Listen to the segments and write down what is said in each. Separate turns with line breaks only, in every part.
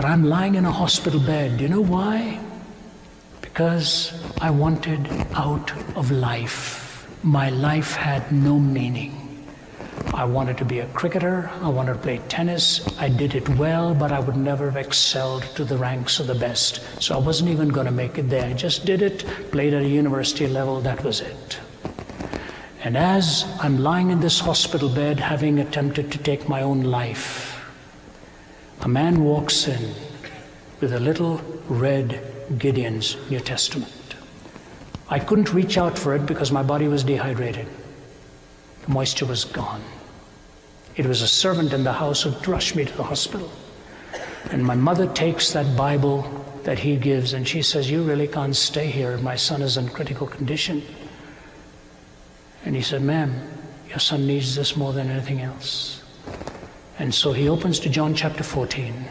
But I'm lying in a hospital bed. Do you know why? Because I wanted out of life. My life had no meaning. I wanted to be a cricketer. I wanted to play tennis. I did it well, but I would never have excelled to the ranks of the best. So I wasn't even going to make it there. I just did it, played at a university level, that was it. And as I'm lying in this hospital bed, having attempted to take my own life, a man walks in with a little red Gideon's New Testament. I couldn't reach out for it because my body was dehydrated. The moisture was gone. It was a servant in the house who rushed me to the hospital. And my mother takes that Bible that he gives and she says, "You really can't stay here. My son is in critical condition." And he said, "Ma'am, your son needs this more than anything else." And so he opens to John chapter 14,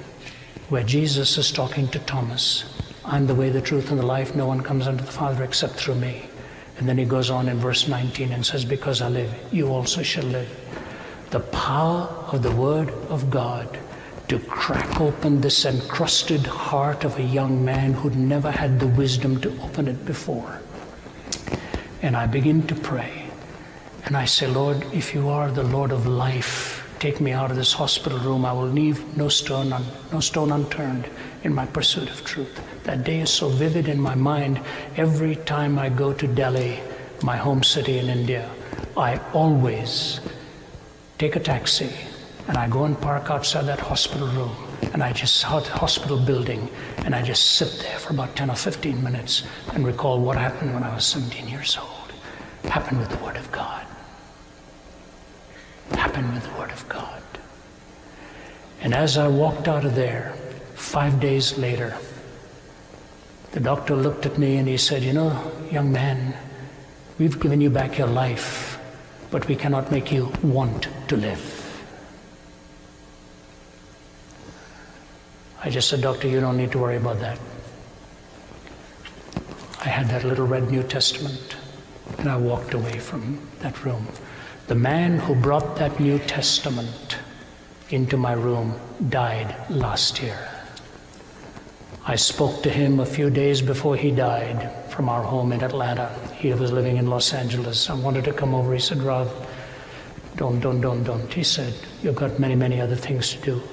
where Jesus is talking to Thomas. "I'm the way, the truth, and the life. No one comes unto the Father except through me." And then he goes on in verse 19 and says, "Because I live, you also shall live." The power of the Word of God to crack open this encrusted heart of a young man who'd never had the wisdom to open it before. And I begin to pray. And I say, "Lord, if you are the Lord of life, take me out of this hospital room. I will leave no stone unturned in my pursuit of truth." That day is so vivid in my mind. Every time I go to Delhi, my home city in India, I always take a taxi and I go and park outside that hospital room, and I just saw the hospital building, and I just sit there for about 10 or 15 minutes and recall what happened when I was 17 years old. Happened with the Word of God. Happened with the Word of God. And as I walked out of there, 5 days later, the doctor looked at me and he said, "You know, young man, we've given you back your life, but we cannot make you want to live." I just said, "Doctor, you don't need to worry about that." I had that little red New Testament, and I walked away from that room. The man who brought that New Testament into my room died last year. I spoke to him a few days before he died from our home in Atlanta. He was living in Los Angeles. I wanted to come over. He said, "Rav, don't. He said, "You've got many, many other things to do."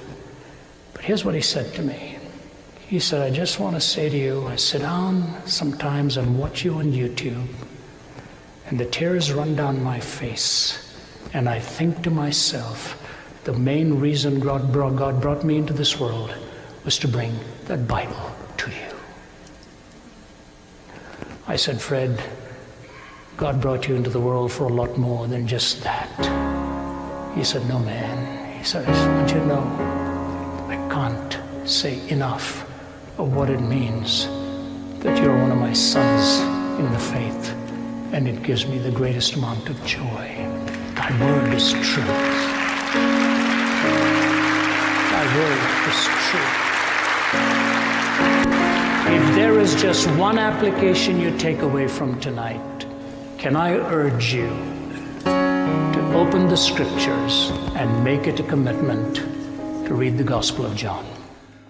But here's what he said to me. He said, "I just want to say to you, I sit down sometimes and watch you on YouTube, and the tears run down my face, and I think to myself, the main reason God brought me into this world was to bring that Bible to you." I said, "Fred, God brought you into the world for a lot more than just that." He said, "No, man." He said, "I just want you to know, I can't say enough of what it means that you're one of my sons in the faith, and it gives me the greatest amount of joy. Thy word is truth. Thy word is truth." If there is just one application you take away from tonight, can I urge you to open the scriptures and make it a commitment to read the Gospel of John.